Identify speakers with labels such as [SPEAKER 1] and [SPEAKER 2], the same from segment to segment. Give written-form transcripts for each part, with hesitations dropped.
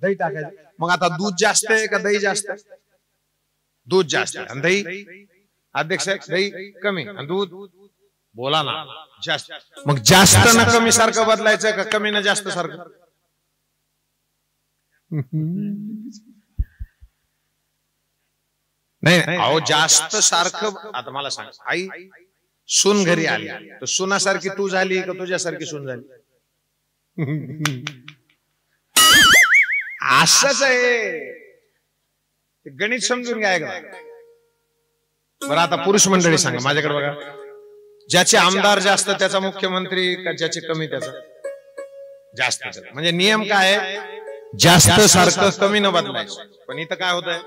[SPEAKER 1] दही टाकायचं. मग आता दूध जास्त आहे का दही जास्त आहे? दूध जास्त आहे. आणि दही अध्यक्ष दही कमी आणि दूध बोला ना जास्त. मग जास्त ना कमी सारखं बदलायचं का कमी ना जास्त सारखं? नाही अहो जास्त सारखं. आता मला सांग, आई सून घरी आली तर सुनासारखी तू झाली का तुझ्यासारखी सून झाली? असंच आहे, गणित समजून घ्या का. बरं आता पुरुष मंडळी सांगा, माझ्याकडे बघा. ज्याचे आमदार जास्त त्याचा मुख्यमंत्री का ज्याचे कमी त्याचा जास्त? म्हणजे नियम काय आहे? जास्त सारखं कमी न बदलायचं. पण इथं काय होत आहे?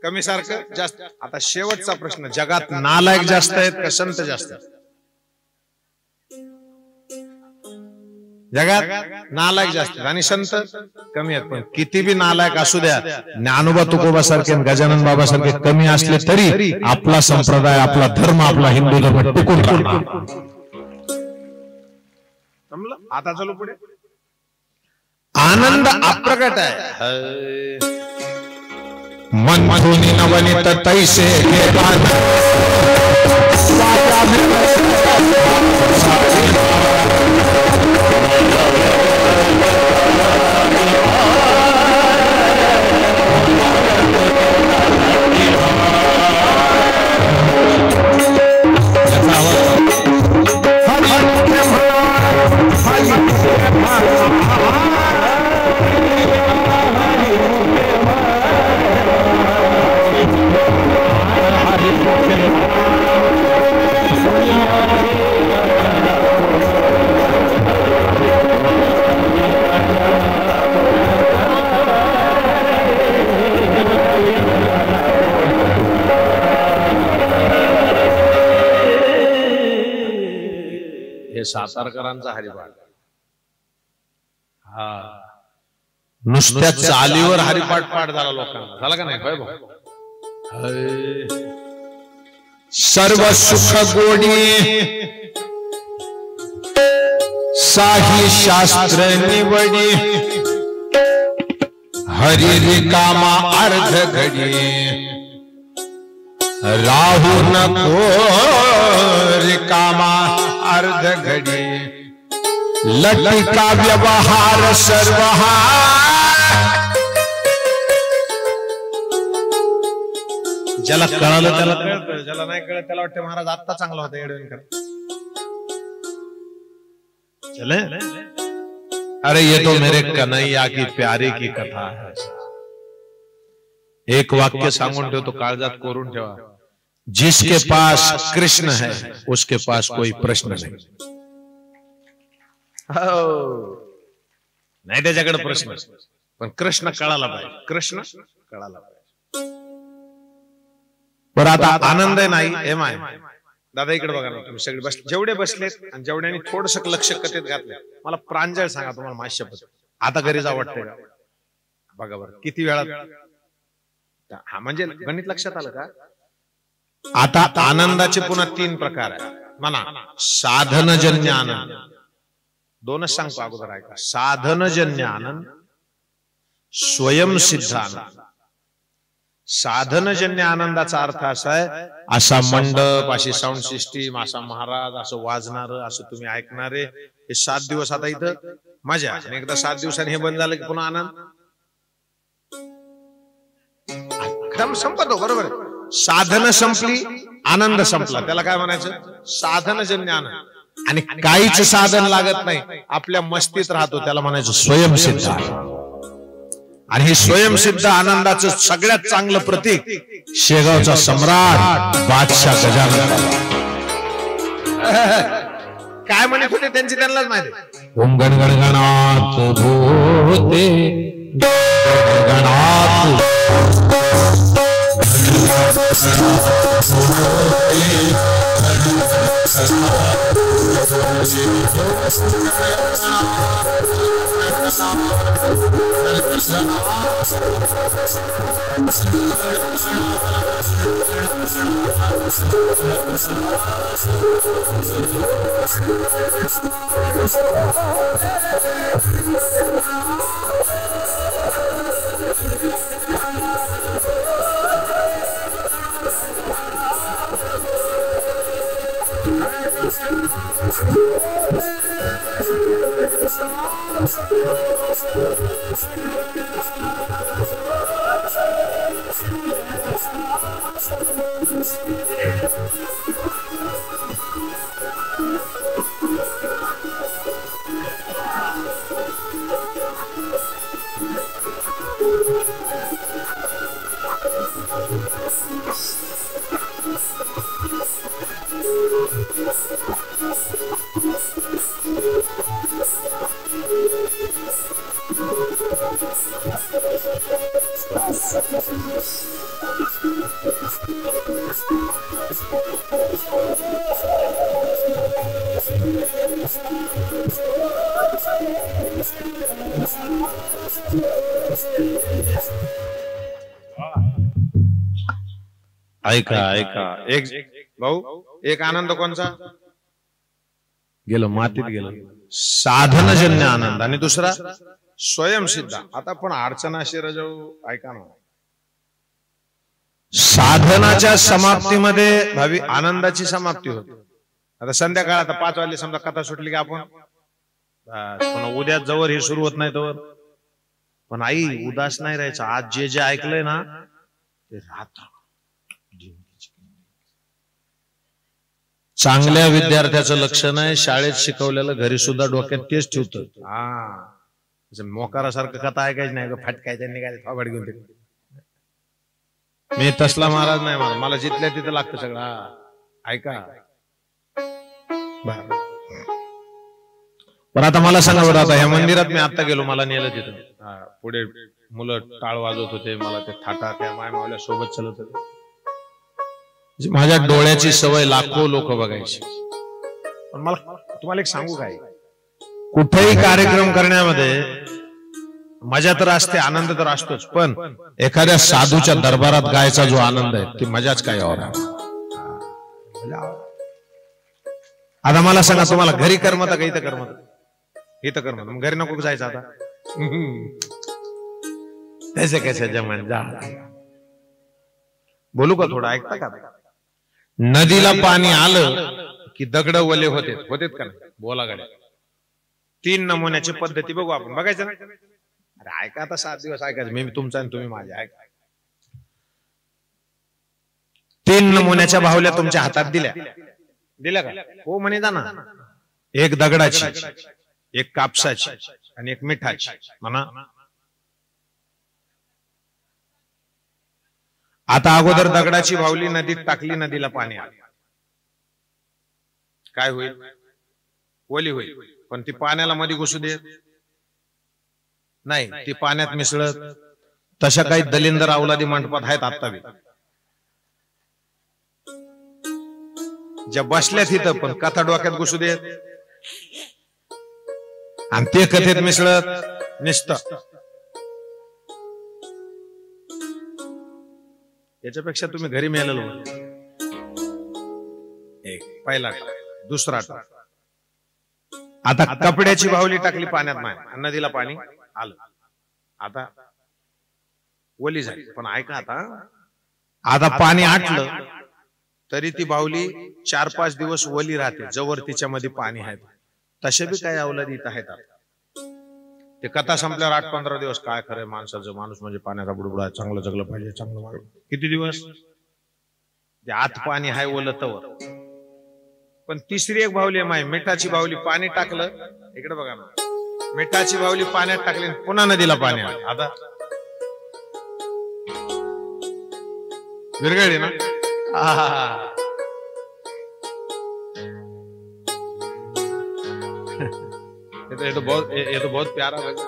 [SPEAKER 1] कमी सारखं जास्त. आता शेवटचा प्रश्न, जगात नालायक जास्त आहेत का संत जास्त आहेत? जगात नालायक जास्त आणि संत कमी आहेत. पण किती बी नालायक असू द्या, ज्ञानोबा तुकोबा सारखे गजानन बाबा सारखे कमी असले तरी आपला संप्रदाय, आपला धर्म, आपला हिंदू धर्म टिकून राहणार. आता चलो पुढे. आनंद अप्रगट आहे. मंथुनी नवनीत तैसे सातारकरांचा हरिपाठ. हा नुसत्या चालीवर हरिपाठ पाठ झाला लोकांना. झाला का नाही? सर्व सुख गोडी साही शास्त्र निवडी हरी रिकामा अर्ध घडी राहू नको रिकामा अर्ध घडी लटिका व्यवहार सर्व ज्याला कळलं त्याला कळतं, ज्याला नाही कळत त्याला वाटतं महाराज आत्ता चांगला होता येडवेनकर. चले अरे ये तो मेरे कन्हैया की प्यारे की कथा है. एक वाक्य सांगून ठेवतो, काळजात कोरून ठेवा. जिसके पास कृष्ण है उसके पास कोई प्रश्न नहीं. नाही त्याच्याकडे प्रश्न, पण कृष्ण कळाला पाहिजे. कृष्ण कळाला पाहिजे. बरं आता आनंद नाही हे माय दादा इकडे बघा ना. तुम्ही सगळे बसले, जेवढे बसलेत आणि जेवढ्याने थोडस लक्ष कथेत घातले, मला प्रांजळ सांगा तुम्हाला माझी शपथ आता घरी जावं वाटतंय का? बघा बरं किती वेळात. हा म्हणजे गणित लक्षात आलं का? आता आनंदाचे पुन्हा 3 प्रकार आहेत म्हणा. साधनजन्य आनंद, दोनच सांगतो अगोदर ऐका. साधनजन्य आनंद, स्वयंसिद्ध आनंद. साधनजन्य आनंदाचा अर्थ असा आहे, असा मंडप, अशी साऊंड सिस्टीम, असा महाराज, असं वाजणार, असं तुम्ही ऐकणारे. हे 7 दिवस आता इथं मजा, आणि एकदा 7 दिवसांनी हे बंद झालं की पुन्हा आनंद एकदम संपतो. बरोबर आहे. साधन संपली, आनंद संपला. त्याला काय म्हणायचं? साधनजन्य आनंद. आणि काहीच साधन लागत नाही, आपल्या मस्तीत राहतो, त्याला म्हणायचं स्वयंसिद्ध. आणि हे स्वयंसिद्ध आनंदाचं सगळ्यात चांगलं प्रतीक शेगावचा सम्राट बादशाह गजानन. काय म्हणत होते त्यांची त्यांनाच माहिती. ओम गण गणगणात भूते गणात ऐका ऐका, एक भाऊ, एक आनंद कोणचा गेलो, मातीत गेलो, साधनजन्य आनंद, आणि दुसरा स्वयंसिद्ध. आता पण अडचण अशी रजू, ऐका ना, साधनाच्या समाप्तीमध्ये भावी आनंदाची समाप्ती होते. आता संध्याकाळ, आता 5 वाजले समजा, कथा सुटली की आपण पण उद्या जवळ हे सुरू होत नाही तोवर. पण आई उदास नाही राहायचं. आज जे जे ऐकलंय ना ते राहत. चांगल्या विद्यार्थ्याचं लक्षण आहे, शाळेत शिकवलेलं घरी सुद्धा डोक्यात तेच ठेवतं. मोकारासारखं कथा ऐकायची नाही, फटकायचं निघायचं फाबड घेऊन. मी तसला महाराज नाही, मला जिथल्या तिथं लागतं सगळं. ऐका पण आता मला सांगा बरं, आता ह्या मंदिरात मी आता गेलो, मला नेलं तिथं, पुढे मुलं टाळ वाजवत होते, मला ते थाटा त्या मायमावल्या सोबत चालत होते. माझ्या डोळ्याची सवय, लाखो लोक बघायची. पण मला तुम्हाला एक सांगू काय, कुठेही कार्यक्रम करण्यामध्ये मजा तर असते, आनंद तर असतोच, पण एखाद्या साधूच्या दरबारात गायचा जो आनंद आहे ती मजाच काय और. आता मला सांगा, तुम्हाला घरी करमत का इथं करमत? इथं करमत, मग घरी नको जायचं आता. कैसे कैसे जमन जा. बोलू का थोडं, ऐकता का? नदीला पाणी आलं की दगड वले होतेत का नाही? बोला गाड्या. 3 नमुन्याची पद्धती बघू आपण, बघायचं ना. अरे ऐका, आता 7 दिवस ऐकायचं, मी तुमचा आणि तुम्ही माझ्या. ऐका, 3 नमुन्याच्या बाहुल्या तुमच्या हातात दिल्या का? हो म्हणे जा ना. एक दगडाची, एक कापसाची आणि एक मिठाची म्हणा. आता अगोदर दगडाची बाहुली नदीत टाकली, नदीला पाणी आलं, काय होईल? ओली होईल. पण ती पाण्याला मध्ये घुसू देत नाही, ती पाण्यात मिसळत. तशा काही दलिंदर अवलादी मंडपात आहेत आता बी, ज्या बसल्यात तिथं, पण कथा डोक्यात घुसू देत आणि ते कथेत मिसळत निसतं. याच्यापेक्षा तुम्ही घरी मिळालेलो. एक पहिला, दुसरा. आता कपड्याची बाहुली टाकली पाण्यात, नाही नदीला पाणी आलं, आता ओली झाली. पण ऐका, आता पाणी आटलं तरी ती बाहुली 4-5 दिवस ओली राहते, जवळ तिच्यामध्ये पाणी आहे. तसे बी काही अवलादी इथं आहेत. ते कथा संपल्यावर 8-15 दिवस काय खरंय माणसाचं, माणूस म्हणजे पाण्याचा बुडबुडा, चांगलं जगलं पाहिजे, चांगलं वागलं. किती दिवस ते आत पाणी हाय ओलतवर. पण तिसरी एक बाहुली आहे, मिठाची बाहुली. पाणी टाकलं, इकडे बघा ना, मिठाची बाहुली पाण्यात टाकली, पुन्हा नदीला पाणी आलं. आता विरघळली ना. ये तो बहुत प्यारा लगा.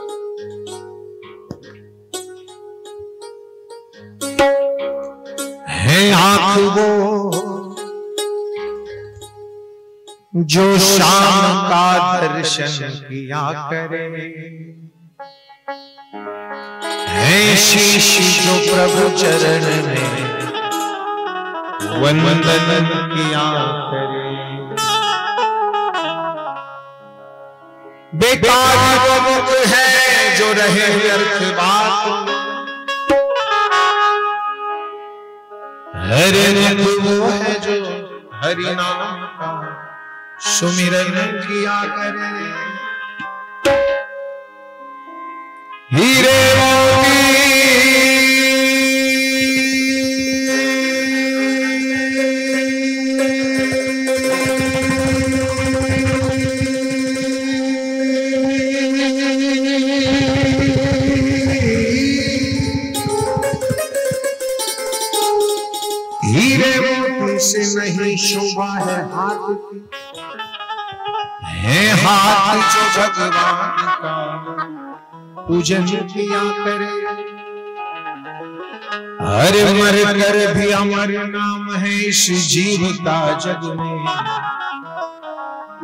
[SPEAKER 1] है आँख वो जो शाम का दर्शन किया करे, है शीश जो प्रभु चरण में वंदन किया करे. बेकार वो मुख है जो रहे व्यर्थ बात, हर मुख वो है जो हरि नाम का सुमिरन किया करे. हीरे से नहीं शोभा है हाथ की, है हाथ जो भगवान का पूजन किया करे। हर मर कर भी अमर नाम है इस जीव का जग में,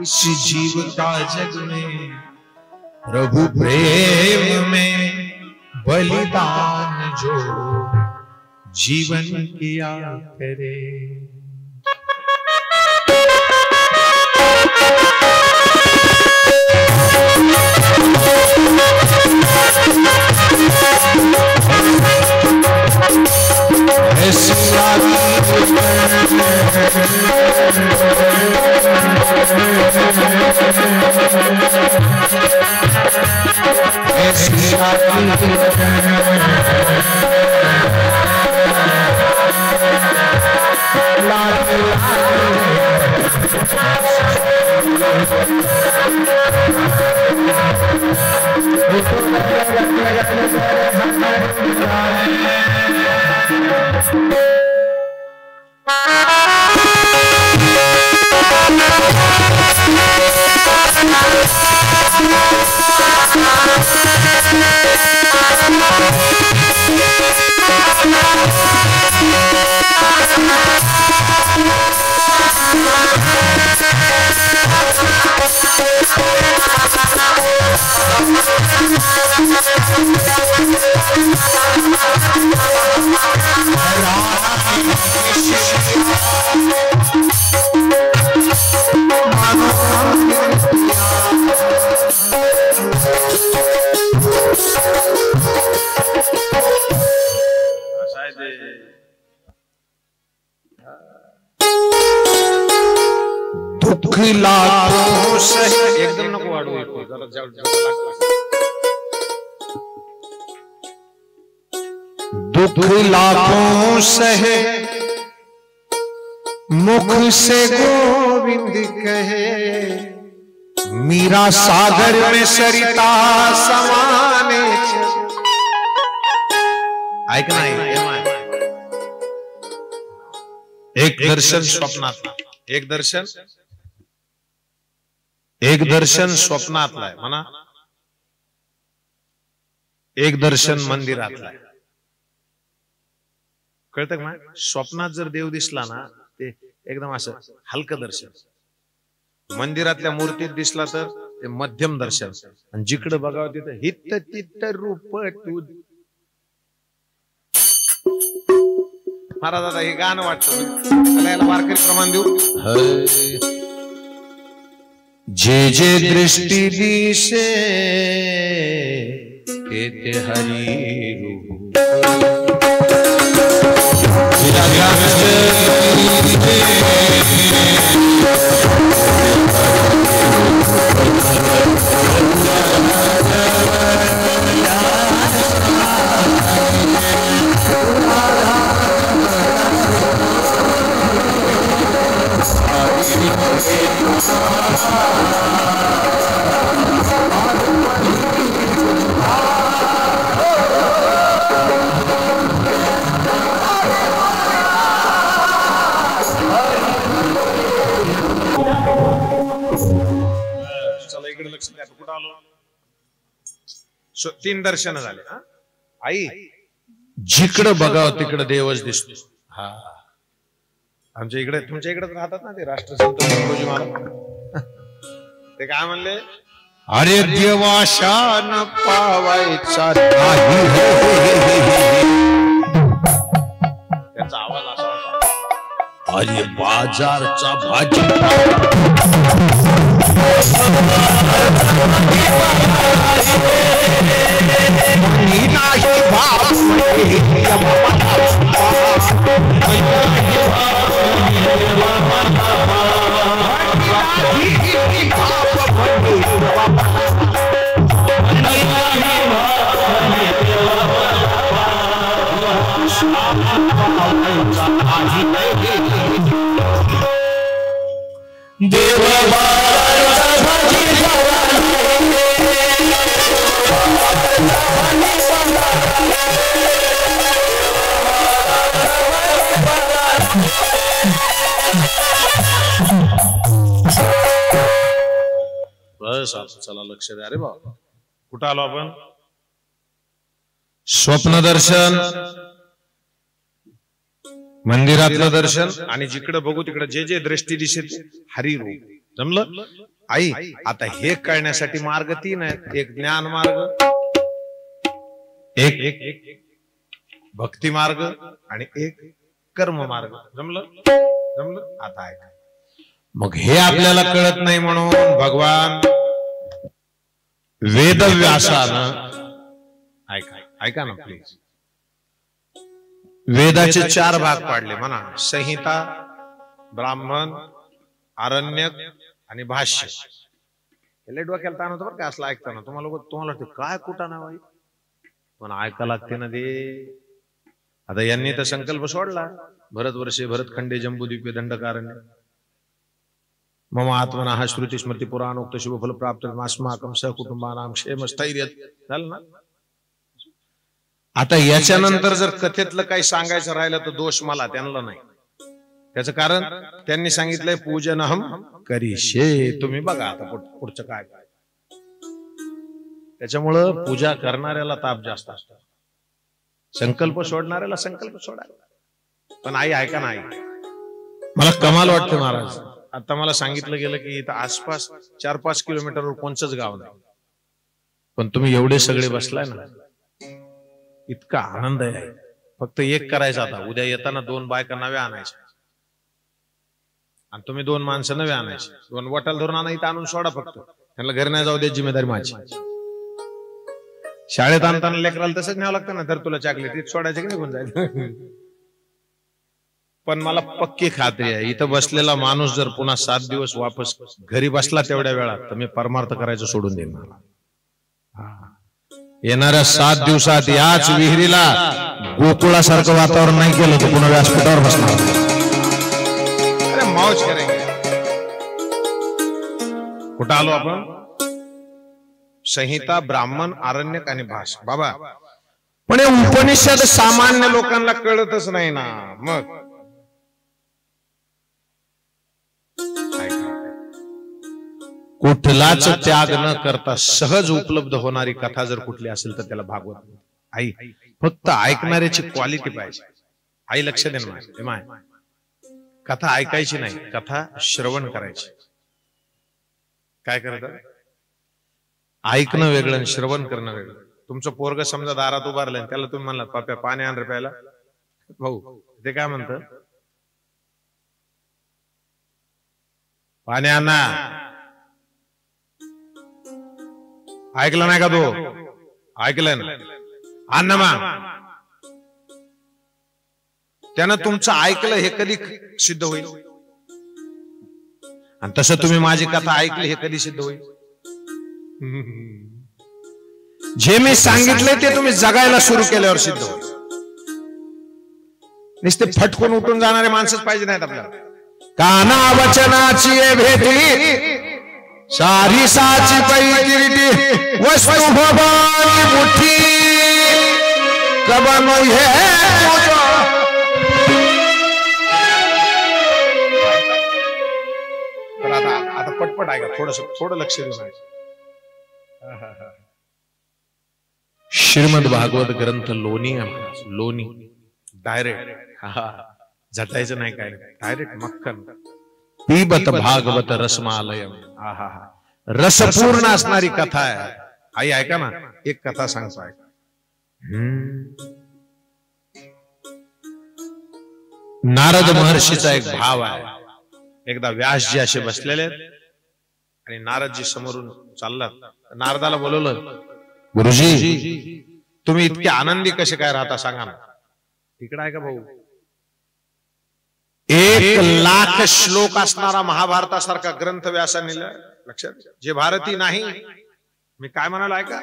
[SPEAKER 1] इस जीव का जग में प्रभु प्रेम में बलिदान जो जीवन किया करे। दुख लाखों से एकदम नको वाढू जरा दुख लाखों सहे मुख से गोविंद कहे, मीरा सागर में सरिता समाने। ऐकना एक दर्शन स्वप्नातला, एक दर्शन स्वप्नातला आहे म्हणा, एक दर्शन मंदिरातला आहे. कळतं का? स्वप्नात जर देव दिसला ना ते एकदम असं हलकं दर्शन, मंदिरातल्या मूर्तीत दिसला तर ते मध्यम दर्शन, आणि जिकडे बघावं तिथं हित तित रूप तू. महाराज आता हे गाणं वाटतं याला वारकरी प्रमाण देऊ. जे जे दृष्टी दिसे ते हरी रूप, तीन दर्शन झाले. आई जिकडं बघावं तिकडं देवच दिसतो. हा आमच्या इकडे तुमच्या इकडे राहतात ना ते राष्ट्रसंत तुकडोजी महाराज, ते काय म्हणले? अरे देवाशान पावायचा नाही. त्याचा आवाज असा होता, अरे बाजारचा भाजी बस चला लक्ष द्या. अरे बाबा कुठं आलो आपण? स्वप्न दर्शन, मंदिरातलं दर्शन, आणि जिकडे बघू तिकडे जे जे दृष्टी दिसेल हरिरूप. जमलं आई? आता हे कळण्यासाठी मार्ग 3 आहेत. एक ज्ञान मार्ग, एक भक्ती मार्ग, आणि एक कर्म मार्ग. जमलं? जमलं? आता ऐका. मग हे आपल्याला कळत नाही म्हणून भगवान वेदव्यासानं, ऐका ना प्लीज, वेदाचे 4 भाग पाडले म्हणा. संहिता, ब्राह्मण, आरण्यक आणि भाष्य. लय डोक्याला ताण होतं बरं का असलं ऐकताना. तुम्हाला काय कुठं नाव आहे, पण ऐका लागते ना ते. आता यांनी तर संकल्प सोडला. भरतवर्षे भरतखंडे जंबूद्वीपे दंडकारण्य मम आत्मना हा श्रुती स्मृती पुराणोक्त शुभफल प्राप्त अस्माकं सहकुटुंबानां क्षेम स्थैर्य. झालं ना? आता याच्यानंतर जर कथेतलं काही सांगायचं राहिलं तर दोष मला, त्यांना नाही. त्याचं कारण त्यांनी सांगितलंय पूजनहम करिष्ये. तुम्ही बघा आता पुढचं काय. त्याच्यामुळं पूजा करणाऱ्याला ताप जास्त असतो, संकल्प सोडणाऱ्याला संकल्प सोडायला. पण आई ऐका ना, आई मला कमाल वाटते महाराज. आता मला सांगितलं गेलं की इथं आसपास 4-5 किलोमीटरवर कोणचंच गाव नाही, पण तुम्ही एवढे सगळे बसलाय ना, इतका आनंद आहे. फक्त एक करायचं आता, उद्या येताना 2 बायका नव्या आणायच्या आणि तुम्ही 2 माणसं नव्या आणायचे. 2 बॉटल धरून आणा, इथं आणून सोडा. फक्त त्यांना घरी नाही जाऊ द्यायची जिम्मेदारी माझी. शाळेत आणताना लेकराला तसंच न्यावं लागतं ना, तर तुला चॉकलेट सोडायचं की निघून जायचं. पण मला पक्की खात्री आहे, इथं बसलेला माणूस जर पुन्हा 7 दिवस वापस घरी बसला तेवढ्या वेळात, तर मी परमार्थ करायचं सोडून देईन. येणाऱ्या 7 दिवसात याच विहिरीला गोकुळासारखं वातावरण नाही केलं तर पुन्हा व्यासपीठावर बसणार. अरे मौज करेंगे. कुठं आलो आपण? संहिता, ब्राह्मण, आरण्यक आणि भाष्य. बाबा पण हे उपनिषद सामान्य लोकांना कळतच नाही ना. मग कुठलाच त्याग न करता सहज उपलब्ध होणारी कथा जर कुठली असेल तर त्याला भागवत. आई फक्त ऐकणाऱ्याची क्वालिटी पाहिजे. आई लक्ष दे ना, कथा ऐकायची नाही, कथा श्रवण करायची. काय करतात? ऐकणं वेगळं आणि श्रवण करणं वेगळं. तुमचं पोरग समजा दारात उभारलंय, त्याला तुम्ही म्हणला पाप्या पाणी आण रे प्यायला, भाऊ ते काय म्हणत? पाणी आणा. ऐकलं नाही का तो? ऐकलं ना? आण मग. त्यानं तुमचं ऐकलं हे कधी सिद्ध होईल? आणि तसं तुम्ही माझी कथा ऐकली हे कधी सिद्ध होईल? जे मी सांगितले ते तुम्ही जगायला सुरू केल्यावर सिद्ध होईल. नुसते फटकून उठून जाणारे माणसंच पाहिजे नाहीत आपल्याला. काना वचनाची भेटली सारी साची पैकिरीटी वस्तू भवानी मुठी कबन हे. आता पटपट आहे का? थोडं लक्ष देऊन. श्रीमद भागवत ग्रंथ लोणी लोणी डायरेक्ट झटायचं नाही, काय डायरेक्ट मक्खन. पिबत भागवत रसमालयम. रसपूर्ण असणारी कथा आहे. आई ऐका ना, एक कथा सांगतो ऐका. नारद महर्षीचा एक भाव आहे. एकदा व्यासजी असे बसलेले आणि नारदजी समोरून चाललात. नारदाला बोलवलं, गुरुजी तुम्ही इतके आनंदी कसे काय राहता सांगा ना. तिकडे आहे का भाऊ? 1,00,000 श्लोक असणारा महाभारतासारखा ग्रंथ व्यासाने लक्षात. जे भारती नाही, मी काय म्हणालो ऐका,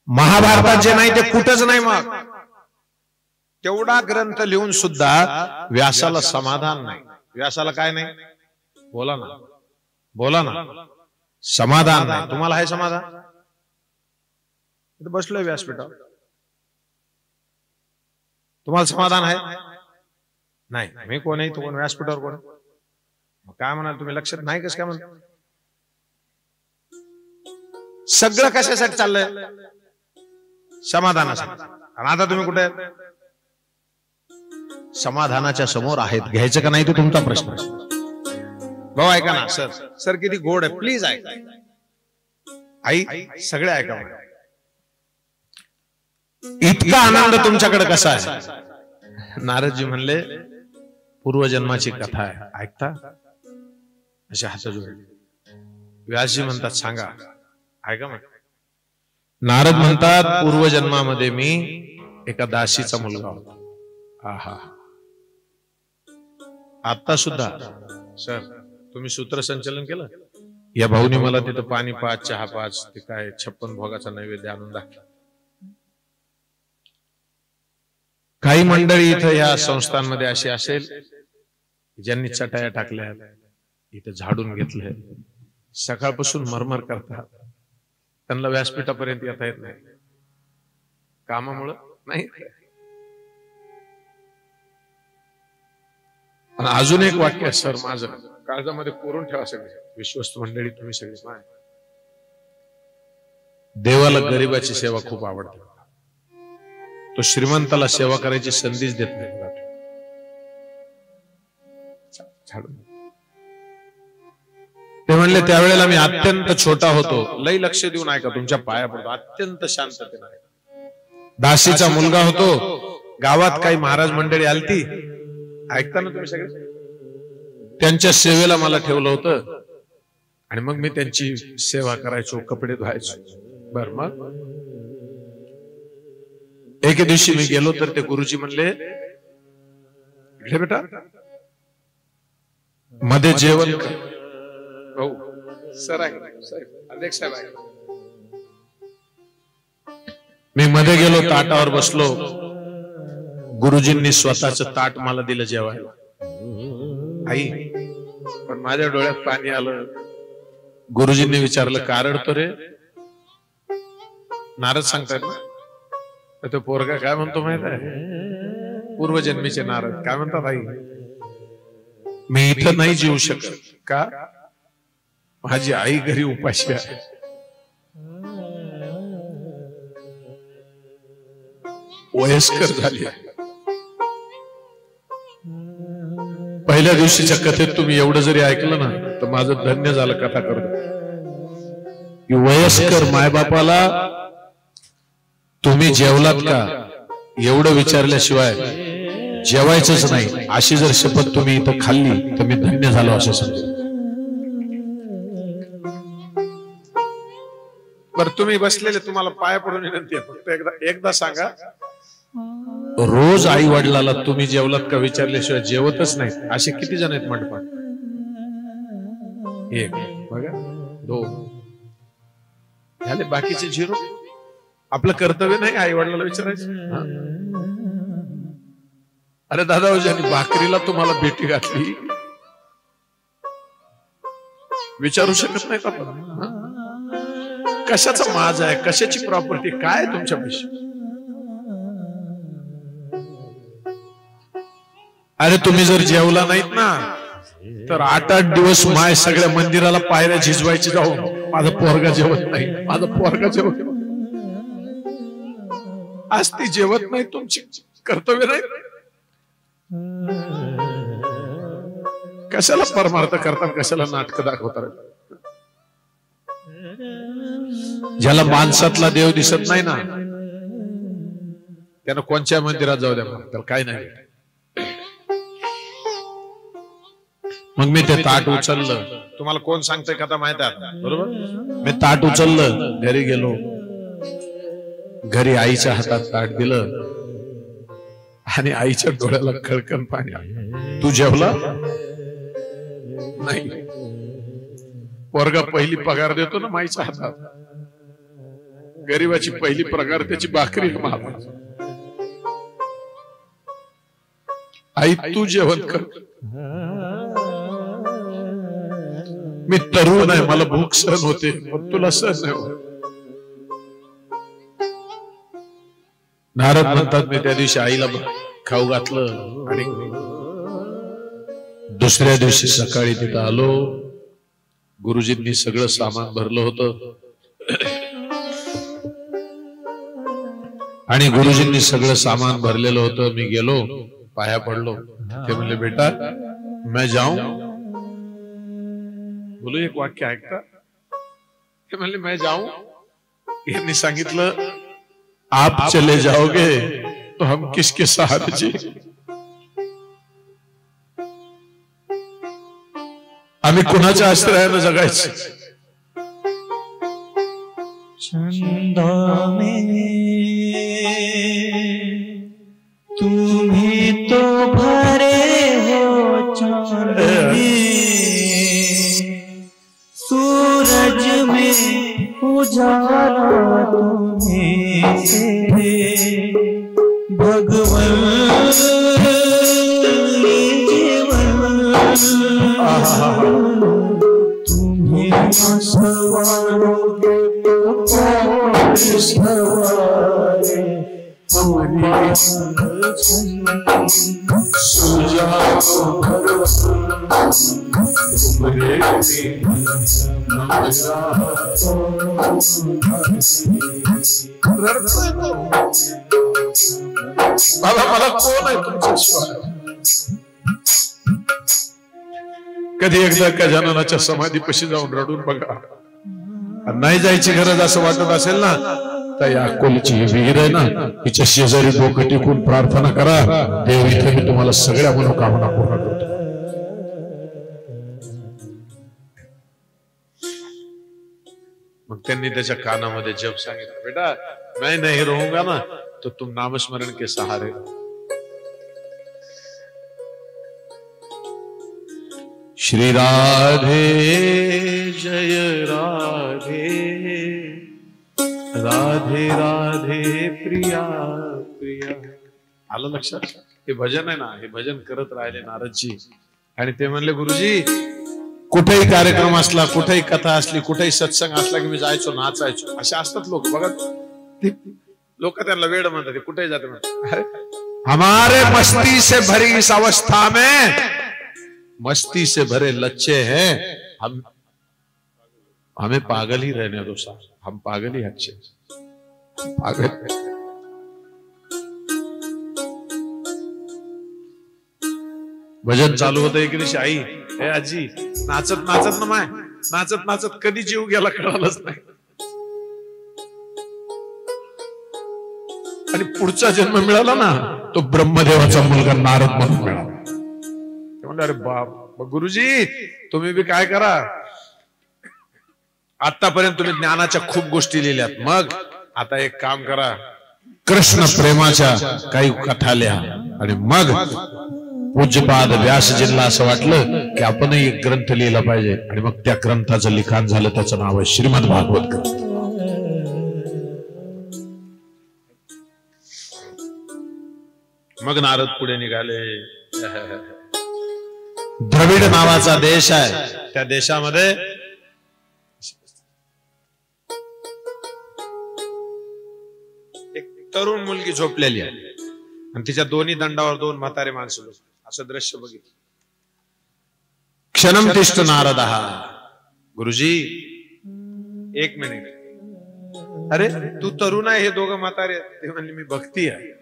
[SPEAKER 1] महाभारतात जे नाही ते कुठंच नाही. मग तेवढा ग्रंथ लिहून सुद्धा व्यासाला समाधान नाही. व्यासाला काय नाही? बोला ना, बोला ना. समाधान नाही. तुम्हाला आहे समाधान? बसलोय व्यासपीठावर. तुम्हाला समाधान आहे? नाही. मी कोण आहे? तू कोण? व्यासपीठावर कोण? मग काय म्हणाल तुम्ही? लक्षात नाही कसं काय म्हणतो? सगळं कशासाठी चाललंय? समाधानासाठी. आणि आता तुम्ही कुठे? समाधानाच्या समोर आहेत. घ्यायचं का नाही तो तुमचा प्रश्न. भाऊ ऐका ना. सर किती गोड आहे, प्लीज ऐका. आई सगळे ऐका. इतका आनंद तुमच्याकडे कसा आहे? नारदजी म्हणले पूर्वजन्माची कथा आहे, ऐकता? अशा हात जोडले. व्यासजी म्हणतात सांगा. ऐका मग. नारद म्हणतात पूर्वजन्मामध्ये मी एका दासीचा मुलगा होता. आहा. आता सुद्धा सर तुम्ही सूत्रसंचलन केलं? या भाऊनी मला तिथं पाणी पाच, चहा पाच, ते काय 56 भोगाचा नैवेद्य आणून दाखला. काही मंडळी इथं या संस्थांमध्ये अशी असेल ज्यांनी चटाया टाकल्या, इथं झाडून घेतलंय, सकाळपासून मरमर करतात, त्यांना व्यासपीठापर्यंत येता येत नाही कामामुळं. नाही. आणि अजून एक वाक्य सर माझं काळजामध्ये कोरून ठेवा सगळे विश्वस्त मंडळी, तुम्ही सगळे माय. देवाला गरिबाची सेवा खूप आवडते. तो श्रीमंताला सेवा करायची संधीच देत नाही. ते म्हणले त्यावेळेला मी अत्यंत छोटा होतो. लई लक्ष देऊन ऐका, तुमच्या पाया पडतो. अत्यंत शांततेने. दासीचा मुलगा होतो. गावात काही महाराज मंडळी आलती, ऐकता ना तुम्ही सगळे, त्यांच्या सेवेला मला ठेवलं होतं. आणि मग मी त्यांची सेवा करायचो, कपडे धुवायचो. बर मग एके दिवशी मी गेलो तर ते गुरुजी म्हणले इकडे बेटा मध्ये जेवण कर. हो सर आहे, अध्यक्ष साहेब आहे. मी मध्ये गेलो, ताटावर बसलो. गुरुजींनी स्वतःच ताट मला दिलं जेवायला. आई पण माझ्या डोळ्यात पाणी आलं. गुरुजींनी विचारलं का रडतो रे? नारद सांगतात ना, तो पोरगा काय म्हणतो माहित आहे? पूर्वजन्मीचे नारद काय म्हणतात? आई मी इथं नाही जीवू शकत. का? माझी आई घरी उपाशी आहे. वयस्कर झाली आहे. पहिल्या दिवशीच्या कथेत तुम्ही एवढं जरी ऐकलं ना तर माझं धन्य झालं. कथा करतो वयस्कर मायबापाला तुम्ही जेवलात का एवढं विचारल्याशिवाय जेवायचंच नाही, अशी जर शपथ तुम्ही इथं खाल्ली तर मी धन्य झालो असं समजा. बरं तुम्ही बसलेले, तुम्हाला पाया पडून विनंती आहे, फक्त एकदा सांगा, रोज आई वडिलाला तुम्ही जेवलात का विचारल्याशिवाय जेवतच नाही असे किती जण आहेत मंडपात? एक बघा, दोन झाले, बाकीचे झिरो. आपलं कर्तव्य नाही आई वडिलाला विचारायचं? अरे दादा, ज्यांनी भाकरीला तुम्हाला बेटी घातली विचारू शकत नाहीत आपण? कशाचा माज आहे, कशाची प्रॉपर्टी, काय तुमच्या पैसे? अरे तुम्ही जर जेवला नाहीत ना तर 8-8 दिवस माय सगळ्या मंदिराला पायऱ्या झिजवायची जाऊन, माझा पोरगा जेवत नाही, माझा पोरगा जेवत नाही. आज ती जेवत नाही, तुमची कर्तव्य नाही. कशाला परमार्थ करतात, कशाला नाटक दाखवतात? ज्याला माणसातला देव दिसत नाही ना त्यानं कोणत्या मंदिरात जाऊ द्या, त्याला काय नाही. मग मी ते ताट उचललं. तुम्हाला कोण सांगतंय कथा माहित आहे? बरोबर. मी ताट उचललं, घरी गेलो. घरी आईच्या हातात ताट दिलं आणि आईच्या डोळ्याला खळखळ पाणी आलं. तू जेवला नाही? पोरगा पहिली पगार देतो ना माईच्या हातात, गरीबाची पहिली पगार त्याची भाकरी मामा. आई तू जेवण कर. मी तरुण आहे, मला भूक सहन होते, पण तुला सहन नाही होत.
[SPEAKER 2] नारद म्हणतात मी त्या दिवशी आईला खाऊ घातलं आणि दुसऱ्या दिवशी सकाळी तिथं आलो. गुरुजींनी सगळं सामान भरलं होतं आणि गुरुजींनी सगळं सामान भरलेलं होतं. मी गेलो, पाया पडलो. ते म्हणले बेटा मैं जाऊं. बोलो एक वाक्य ऐकता. ते म्हणले मैं जाऊं. यांनी सांगितलं आप चले जाओगे तो हम किसके सहारे जी. आम्ही कुणाच्या आश्रयानं जगायचं.
[SPEAKER 3] चंदा में तुम्ही तो भरे हो चांद में, सूरज में उजाला तुम्हें से भगवन तुम्हें सवारोगे तो सवारे
[SPEAKER 2] बाबा मला कोण आहे तुमच्याशिवाय. कधी एकदा गजाननाच्या समाधीपाशी जाऊन रडून बघा. नाही जायची गरज असं वाटत असेल ना तर या अक्कोलीची विहीर आहे ना, तिच्या शेजारी डोकं टेकून प्रार्थना करा. देव इथे मी तुम्हाला सगळ्या मनोकामना पूर्ण करतो. मग त्यांनी त्याच्या कानामध्ये जप सांगितलं बेटा मैं नहीं रहूंगा ना तो तुम नामस्मरण के सहारे. श्री राधे जय राधे राधे राधे प्रिया प्रिया. आलं लक्षात. हे भजन आहे ना, हे भजन करत राहिले नारदजी. आणि ते म्हणले गुरुजी कुठेही कार्यक्रम असला, कुठेही कथा असली, कुठेही सत्संग असला की मी जायचो, नाचायचो. असे असतात लोक बघा. लोक त्यांना वेड म्हणतात, ते कुठेही जाते म्हणतात हमारे मस्ती से भरी इस अवस्था में मस्ती से भरे लच्छे हैं, हमें पागल ही रहने दो साहब, हम पागल ही अच्छे. पागल भजन चालू होतं. एक दिवशी आई हे आजी नाचत नाचत ना माय नाचत नाचत कधी जीव गेला कळालंच नाही. आणि पुढचा जन्म मिळाला ना तो ब्रह्मदेवाचा मुलगा नारद म्हणून मिळाला. अरे बाप गुरुजी तुम्ही बी काय करा, आतापर्यंत तुम्ही ज्ञानाच्या खूप गोष्टी लिहिल्यात, मग आता एक काम करा, कृष्ण प्रेमाच्या काही कथा लिहा. आणि मग पूज्यपाद व्यासजींना असं वाटलं की आपणही एक ग्रंथ लिहिला पाहिजे. आणि मग त्या ग्रंथाचं लिखाण झालं, त्याचं नाव आहे श्रीमद भागवत ग्रंथ. मग नारद पुढे निघाले. द्रविड नावाचा देश आहे, त्या देशामध्ये एक तरुण मुलगी झोपलेली आहे आणि तिच्या दोन्ही दंडावर दोन म्हातारे माणसं लोक. असं दृश्य बघितलं. क्षणम तिष्ठ नारद. गुरुजी एक मिनिट. अरे तू तरुण आहे, हे दोघं म्हातारे. ते म्हणले मी भक्ती आहे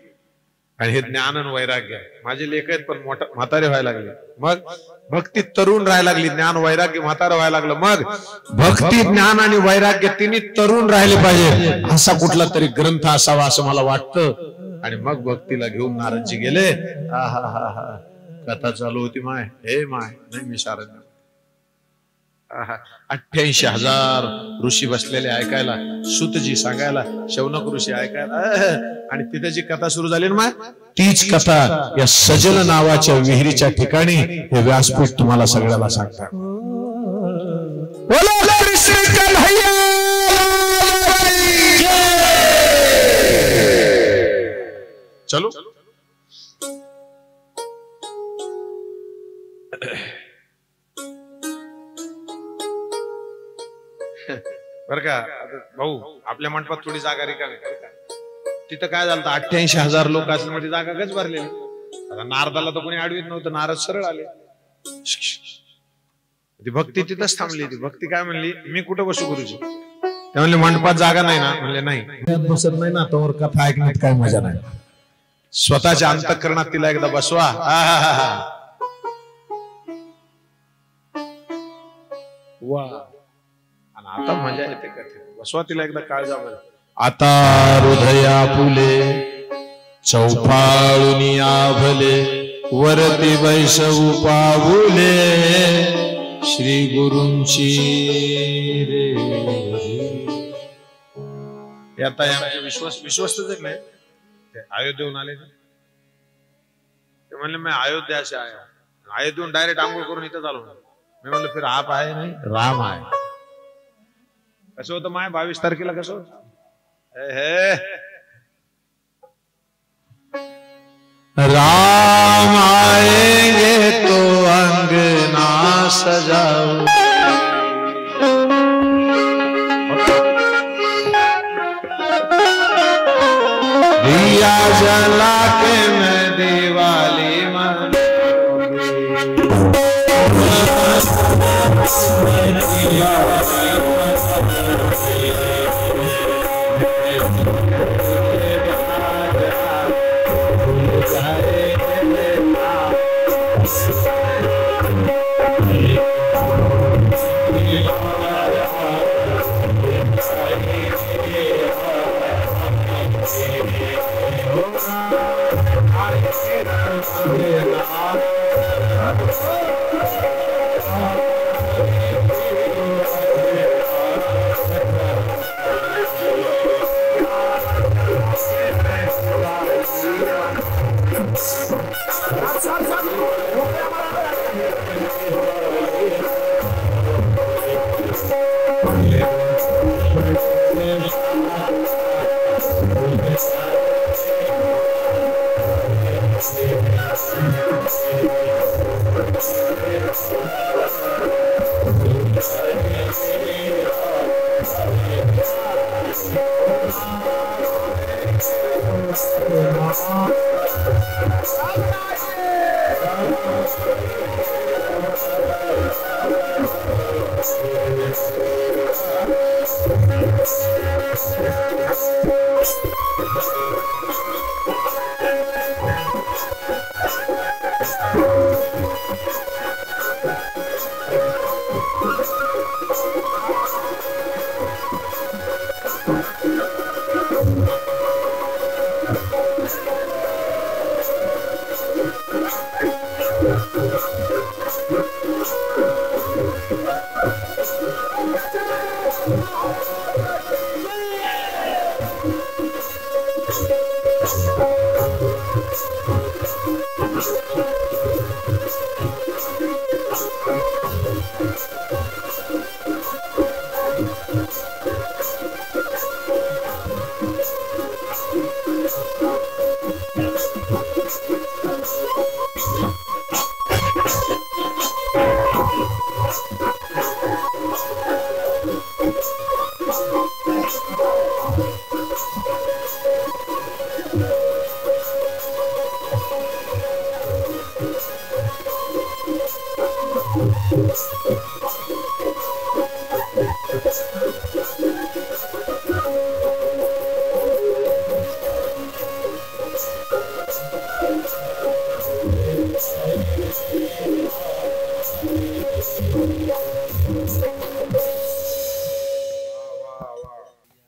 [SPEAKER 2] आणि हे ज्ञान आणि वैराग्य आहे. माझे लेख आहेत पण मोठा म्हातारे व्हायला लागले. मग भक्ती तरुण राहायला लागली, ज्ञान वैराग्य म्हातारं व्हायला लागलं. मग भक्ती ज्ञान आणि वैराग्य तिन्ही तरुण राहिले पाहिजे, असा कुठला तरी ग्रंथ असावा असं मला वाटतं. आणि मग भक्तीला घेऊन नारदजी गेले. कथा चालू होती. माय हे माय नाही मी शारद 88,000 ऋषी बसलेले ऐकायला, सुतजी सांगायला, शौनक ऋषी ऐकायला. आणि तिथे जी कथा सुरू झाली ना, तीच कथा या सजल नावाच्या विहिरीच्या ठिकाणी हे व्यासपीठ तुम्हाला सगळ्याला सांगतात. चलो बर का भाऊ, आपल्या मंडपात थोडी जागा रिकामी. तिथं काय झालं 88,000 लोक असल्यामुळे जागा गच भरलेली. आता नारदाला तर कोणी आडवीत नव्हतं, नारद सरळ आले. ती भक्ती तिथंच थांबली. ती भक्ती काय म्हणली, मी कुठं बसू गुरुजी? ते म्हणले मंडपात जागा नाही ना? म्हणले नाही. बसत नाही ना तोवर कथा ऐकण्यात काय मजा नाही. स्वतःच्या अंतःकरणात तिला एकदा बसवा. वा, आणि आता मजा येते कथे. बसवा तिला एकदा काळजामध्ये.
[SPEAKER 1] आता हृदया फुले चौफाळुनी आभले वरती वैशव पाऊले श्री गुरूंची रे.
[SPEAKER 2] आता आमचे विश्वस्तच नाही. ते अयोध्येहून आले. ते म्हणले मी अयोध्या से आया. अयोध्येहून डायरेक्ट आंघोळ करून इथं आलो. मी म्हणलं फिर आप आहे नाही राम आहे. कसं होतं माय 22 तारखेला कसं होतं?
[SPEAKER 1] राम आएंगे तो अंगना सजाओ. दिया जला के मैं दिवाली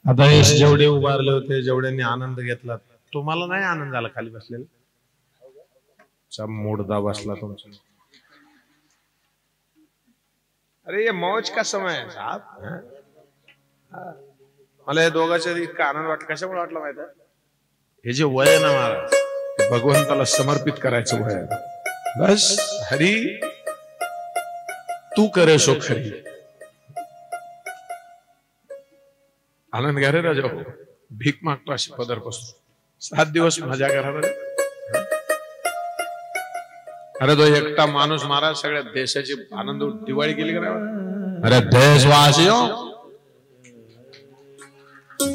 [SPEAKER 2] आता हे जेवढे उभारले होते, जेवढ्यांनी आनंद घेतला, तुम्हाला नाही आनंद झाला खाली बसलेला? मोडदा बसला तुमचा. अरे ये मौज का समय है साहब. मला या दोघांच्या इतका आनंद वाटला. कशामुळे वाटला माहिती आहे? हे जे वय आहे ना महाराज, भगवंताला समर्पित करायचं वय आहे. बस हरी तू करे सो खरी. आनंद घ्या रे राजा. भीक मागतो अशी पदर पासून 7 दिवस मजा करा रे. अरे तो एकटा माणूस महाराज सगळ्या देशाची आनंद दिवाळी केली का नाही? अरे देशवासियों,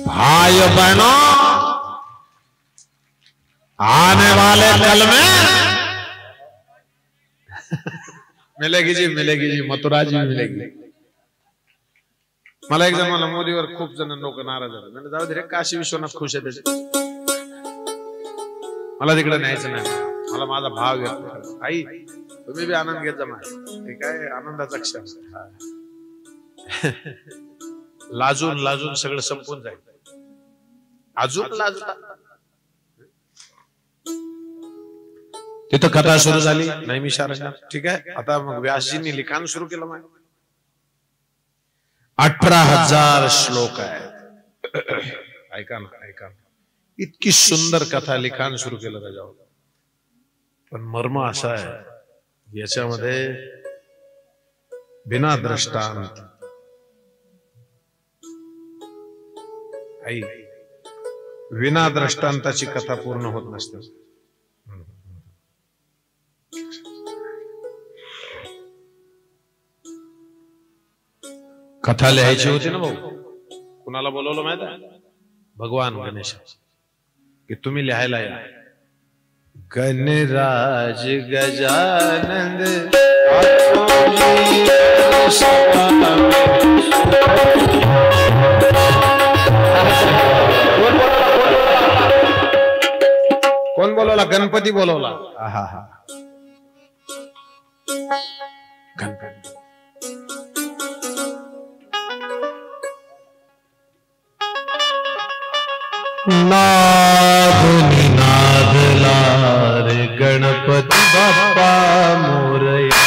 [SPEAKER 2] भाई बहनों, आने वाले कल में मिलेगी जी मथुरा जी मिलेगी. मला एक जण मला मोदीवर खूप जण लोक नाराज झाले. म्हणजे जाऊ दे रे, काशी विश्वनाथ खुश आहे त्याचे, मला तिकडे न्यायचं नाही. मला माझा भाव घेतो. आई तुम्ही बी आनंद घेत जा. हे काय आनंदाचा क्षण. लाजून लाजून सगळं संपून जाईल. अजून लाजता. तिथं कथा सुरू झाली. नाही मी शारंगा. ठीक आहे. आता मग व्यासजींनी लिखाण सुरू केलं. मग 18,000 श्लोक आहेत. ऐका ना, ऐका ना. इतकी सुंदर कथा लिखाण सुरू केलं त्याच्यावर. पण मर्म असा आहे याच्यामध्ये बिना दृष्टांत आई विना दृष्टांताची कथा पूर्ण होत नसते. कथा लिहायची होती ना भाऊ. कुणाला बोलवलं माहित आहे? भगवान गणेश की तुम्ही लिहायला या. गणराज गजानंद कोण बोलवला? गणपती बोलवला. हा हा गणपती. नाद निनादला रे गणपती बाप्पा मोरया.